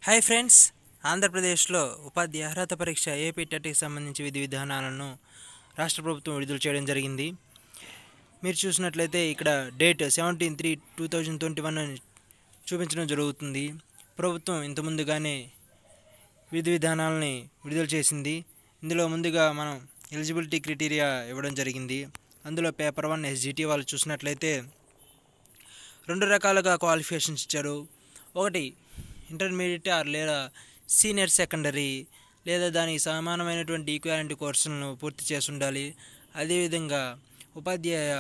Hi friends, ఆంధ్రప్రదేశ్లో ఉపాధ్యాయ అర్హత పరీక్ష ఏపీ టెట్కి సంబంధించి విధి విధానాలను రాష్ట్ర ప్రభుత్వం విడుదల చేయడం జరిగింది. మీరు చూసినట్లయితే ఇక్కడ డేట్ 17/3/2021 అని చూపించడం జరుగుతుంది. ప్రభుత్వం ఇంత ముందుగానే విధి విధానాలని విడుదల చేసింది. ఇందులో ముందుగా మనం ఎలిజిబిలిటీ క్రైటీరియా ఇవ్వడం జరిగింది. అందులో పేపర్ 1 ఎస్జిటి వాళ్ళు చూసినట్లయితే రెండు రకాలుగా క్వాలిఫికేషన్స్ ఇచ్చారు. ఒకటి ఇంటర్మీడియట్ లేదా సీనియర్ సెకండరీ లేదా దానికి సమానమైనటువంటి ఈక్వాలిటీ కోర్సులను పూర్తి చేసి ఉండాలి. అదేవిధంగా ఉపాధ్యాయ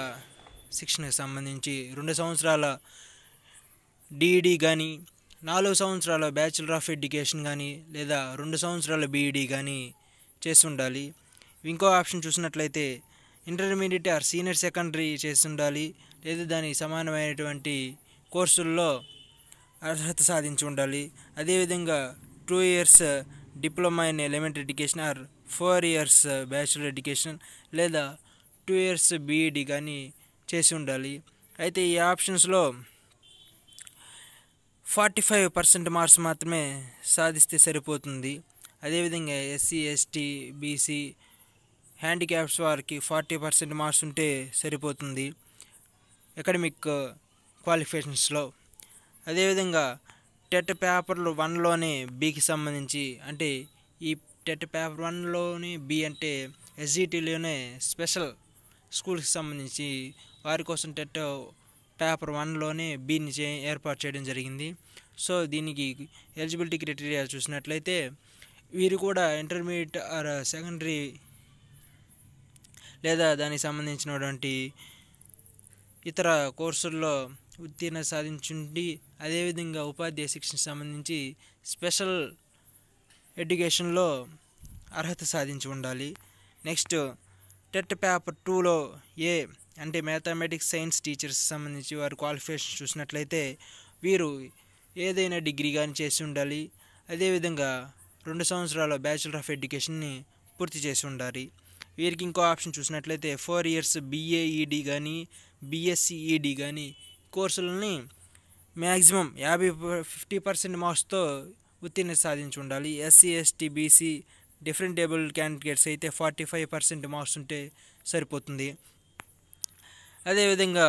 శిక్షణకు సంబంధించి 2 సంవత్సరాల డిఈడి కానీ 4 సంవత్సరాల బ్యాచిలర్ ఆఫ్ ఎడ్యుకేషన్ కానీ లేదా 2 సంవత్సరాల బీఈడి కానీ చేసి ఉండాలి. ఇంకో ఆప్షన్ చూసినట్లయితే ఇంటర్మీడియట్ ఆర్ సీనియర్ సెకండరీ చేసి ఉండాలి లేదా దానికి సమానమైనటువంటి కోర్సుల్లో అర్హత సాధించి ఉండాలి. అదేవిధంగా 2 years diploma in elementary education or 4 years bachelor education లేదా 2 years బీఈడి కానీ చేసి ఉండాలి. అయితే ఈ ఆప్షన్స్లో 45% మార్క్స్ మాత్రమే సాధిస్తే సరిపోతుంది. అదేవిధంగా ఎస్సీ ఎస్టీ బీసీ హ్యాండిక్యాప్స్ వారికి 40% మార్క్స్ ఉంటే సరిపోతుంది అకాడమిక్ క్వాలిఫికేషన్స్లో. అదేవిధంగా టెట్ పేపర్ 1లోనే బీకి సంబంధించి, అంటే ఈ టెట్ పేపర్ 1లోని బి అంటే ఎస్జిటిలోనే స్పెషల్ స్కూల్స్కి సంబంధించి వారి కోసం టెట్ పేపర్ 1లోనే బీని ఏర్పాటు చేయడం జరిగింది. సో దీనికి ఎలిజిబిలిటీ క్రైటీరియా చూసినట్లయితే వీరు కూడా ఇంటర్మీడియట్ ఆర్ సెకండరీ లేదా దానికి సంబంధించినటువంటి ఇతర కోర్సుల్లో ఉత్తీర్ణత సాధించుండి, అదేవిధంగా ఉపాధ్యాయ శిక్షణకు సంబంధించి స్పెషల్ ఎడ్యుకేషన్లో అర్హత సాధించి ఉండాలి. నెక్స్ట్ టెట్ పేపర్ 2లో ఏ అంటే మ్యాథమెటిక్స్ సైన్స్ టీచర్స్ సంబంధించి వారి క్వాలిఫికేషన్ చూసినట్లయితే వీరు ఏదైనా డిగ్రీ కానీ చేసి ఉండాలి. అదేవిధంగా 2 సంవత్సరాల బ్యాచిలర్ ఆఫ్ ఎడ్యుకేషన్ని పూర్తి చేసి ఉండాలి. వీరికి ఇంకో ఆప్షన్ చూసినట్లయితే 4 years బిఏఈడి కానీ బిఎస్సిఈడి కానీ కోర్సులని మ్యాక్సిమం 50% మార్క్స్తో ఉత్తీర్ణత సాధించి ఉండాలి. SC ST BC different abled candidates అయితే 45% మార్క్స్ ఉంటే సరిపోతుంది. అదేవిధంగా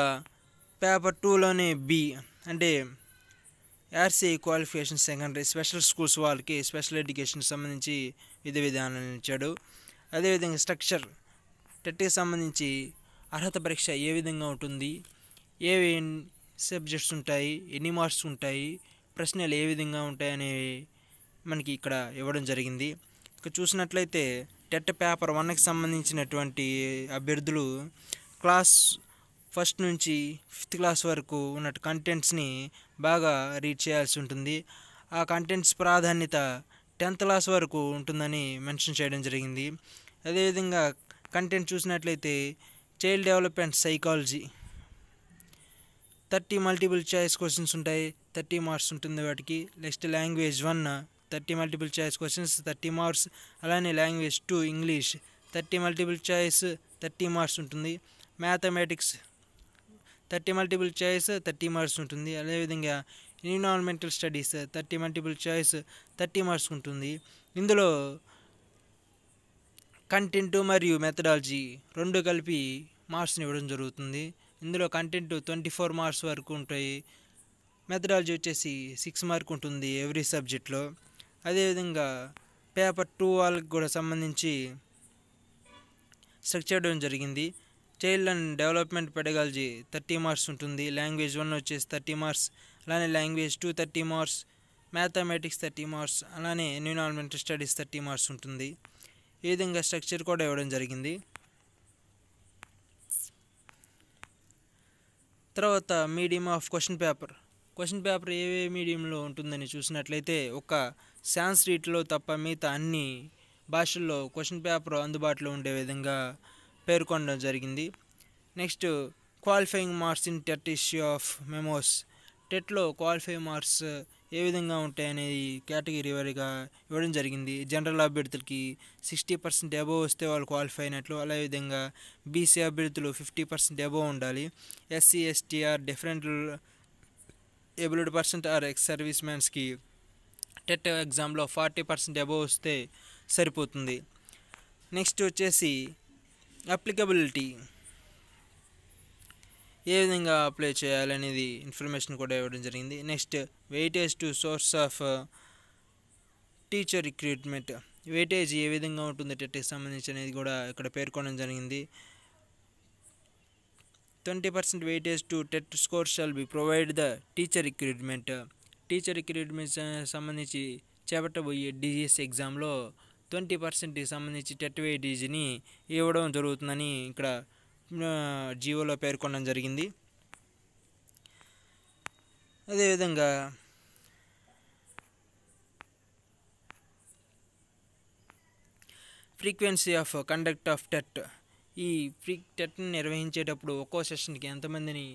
పేపర్ 2లోనే బి అంటే RCI qualification secondary special schools వాళ్ళకి స్పెషల్ ఎడ్యుకేషన్కి సంబంధించి విధి విధానాలను ఇచ్చాడు. అదేవిధంగా స్ట్రక్చర్ టెట్కి సంబంధించి అర్హత పరీక్ష ఏ విధంగా ఉంటుంది, ఏవి సబ్జెక్ట్స్ ఉంటాయి, ఎన్ని మార్క్స్ ఉంటాయి, ప్రశ్నలు ఏ విధంగా ఉంటాయి అనేవి మనకి ఇక్కడ ఇవ్వడం జరిగింది. ఇక చూసినట్లయితే టెట్ పేపర్ 1కి సంబంధించినటువంటి అభ్యర్థులు క్లాస్ 1 నుంచి 5th క్లాస్ వరకు ఉన్న కంటెంట్స్ని బాగా రీడ్ చేయాల్సి ఉంటుంది. ఆ కంటెంట్స్ ప్రాధాన్యత 10th క్లాస్ వరకు ఉంటుందని మెన్షన్ చేయడం జరిగింది. అదేవిధంగా కంటెంట్ చూసినట్లయితే child development psychology 30 multiple choice questions ఉంటాయి, 30 మార్క్స్ ఉంటుంది వాటికి. Next language 1 30 multiple choice questions 30 marks. అలానే language 2 English 30 multiple choice 30 marks ఉంటుంది. మ్యాథమెటిక్స్ 30 మల్టిపుల్ చాయిస్ 30 మార్క్స్ ఉంటుంది. అదేవిధంగా environmental studies 30 multiple choice 30 marks ఉంటుంది. ఇందులో కంటెంట్ మరియు మెథడాలజీ 2 కలిపి మార్క్స్ని ఇవ్వడం జరుగుతుంది. ఇందులో కంటెంట్ 24 మార్క్స్ వరకు ఉంటాయి, మెథడాలజీ వచ్చేసి 6 మార్క్ ఉంటుంది ఎవ్రీ సబ్జెక్ట్లో. అదేవిధంగా పేపర్ 2 వాళ్ళకి కూడా సంబంధించి స్ట్రక్చర్ చేయడం జరిగింది. Child and development pedagogy 30 marks ఉంటుంది, లాంగ్వేజ్ 1 వచ్చేసి 30 మార్క్స్, అలానే లాంగ్వేజ్ 2 30 మార్క్స్, మ్యాథమెటిక్స్ 30 మార్క్స్, అలానే ఎన్విరాన్మెంటల్ స్టడీస్ 30 మార్క్స్ ఉంటుంది. ఈ విధంగా స్ట్రక్చర్ కూడా ఇవ్వడం జరిగింది. తర్వాత మీడియం ఆఫ్ క్వశ్చన్ పేపర్ ఏ మీడియంలో ఉంటుందని చూసినట్లయితే ఒక సాంస్క్రిట్లో తప్ప మిగతా అన్ని భాషల్లో క్వశ్చన్ పేపర్ అందుబాటులో ఉండే విధంగా పేర్కొనడం జరిగింది. Next qualifying marks in TET issue of memos టెట్లో క్వాలిఫైయింగ్ మార్క్స్ ఏ విధంగా ఉంటాయనేది కేటగిరీ వారీగా ఇవ్వడం జరిగింది. జనరల్ అభ్యర్థులకి 60% అబోవ్ వస్తే వాళ్ళు క్వాలిఫై అయినట్లు, అదేవిధంగా బీసీ అభ్యర్థులు 50% అబోవ్ ఉండాలి. SC ST or different abled percent or ex service మ్యాన్స్కి టెట్ ఎగ్జామ్లో 40% అబోవ్ వస్తే సరిపోతుంది. నెక్స్ట్ వచ్చేసి అప్లికబిలిటీ, ఏ విధంగా అప్లై చేయాలనేది ఇన్ఫర్మేషన్ కూడా ఇవ్వడం జరిగింది. Next weightage to source of teacher recruitment, weightage ఏ విధంగా ఉంటుంది టెట్కి సంబంధించి అనేది కూడా ఇక్కడ పేర్కొనడం జరిగింది. 20% weightage to TET score shall be provide the teacher recruitment, teacher recruitment సంబంధించి చేపట్టబోయే డిఎస్ ఎగ్జామ్లో 20%కి సంబంధించి టెట్ వెయిటేజ్ని ఇవ్వడం జరుగుతుందని ఇక్కడ జీవోలో పేర్కొనడం జరిగింది. అదేవిధంగా frequency of conduct of TET, ఈ టెట్ని నిర్వహించేటప్పుడు ఒక్కో సెషన్కి ఎంతమందిని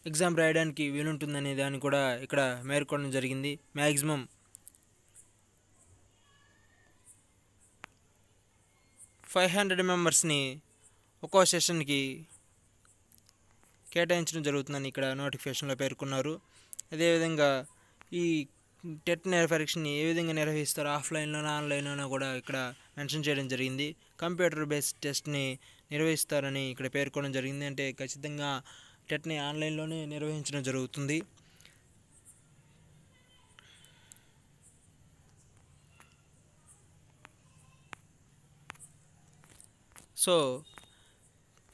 ఎగ్జామ్ రాయడానికి వీలుంటుందనే దాన్ని కూడా ఇక్కడ పేర్కొనడం జరిగింది. మ్యాక్సిమం 500 మెంబర్స్ని ఒక్కో సెషన్కి కేటాయించడం జరుగుతుందని ఇక్కడ నోటిఫికేషన్లో పేర్కొన్నారు. అదేవిధంగా ఈ టెట్ పరీక్షని ఏ విధంగా నిర్వహిస్తారో ఆఫ్లైన్లోనో ఆన్లైన్లోనో కూడా ఇక్కడ మెన్షన్ చేయడం జరిగింది. కంప్యూటర్ బేస్డ్ టెస్ట్ని నిర్వహిస్తారని ఇక్కడ పేర్కొనడం జరిగింది. అంటే ఖచ్చితంగా టెట్ని ఆన్లైన్లోనే నిర్వహించడం జరుగుతుంది. సో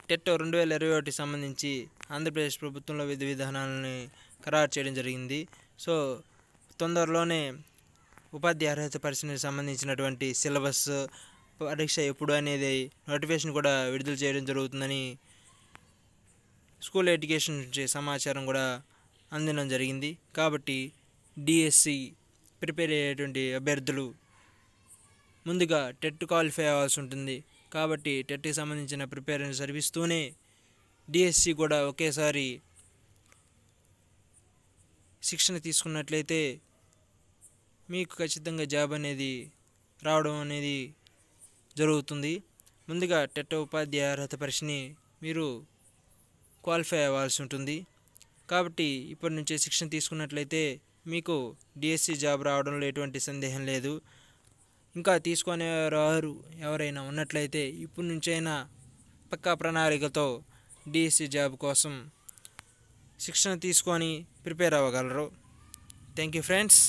టెట్ 2021 సంబంధించి ఆంధ్రప్రదేశ్ ప్రభుత్వంలో విధి విధానాలని ఖరారు చేయడం జరిగింది. సో తొందరలోనే ఉపాధ్యాయ అర్హత పరీక్షకి సంబంధించినటువంటి సిలబస్, పరీక్ష ఎప్పుడు అనేది నోటిఫికేషన్ కూడా విడుదల చేయడం జరుగుతుందని స్కూల్ ఎడ్యుకేషన్ నుంచి సమాచారం కూడా అందడం జరిగింది. కాబట్టి డిఎస్సి ప్రిపేర్ అయ్యేటువంటి అభ్యర్థులు ముందుగా టెట్ క్వాలిఫై అవ్వాల్సి ఉంటుంది. కాబట్టి టెట్కి సంబంధించిన ప్రిపేరెన్స్ సర్వీస్తూనే డిఎస్సి కూడా ఒకేసారి శిక్షణ తీసుకున్నట్లయితే మీకు ఖచ్చితంగా జాబ్ అనేది రావడం అనేది జరుగుతుంది. ముందుగా టెట్ ఉపాధ్యాయ అర్హత పరీక్షని మీరు క్వాలిఫై అవ్వాల్సి ఉంటుంది. కాబట్టి ఇప్పటి నుంచే శిక్షణ తీసుకున్నట్లయితే మీకు డిఎస్సి జాబ్ రావడంలో ఎటువంటి సందేహం లేదు. ఇంకా తీసుకునే వారు ఎవరైనా ఉన్నట్లయితే ఇప్పటి నుంచైనా పక్కా ప్రణాళికతో డిఎస్సి జాబ్ కోసం శిక్షణ తీసుకొని ప్రిపేర్ అవ్వగలరు. Thank you friends.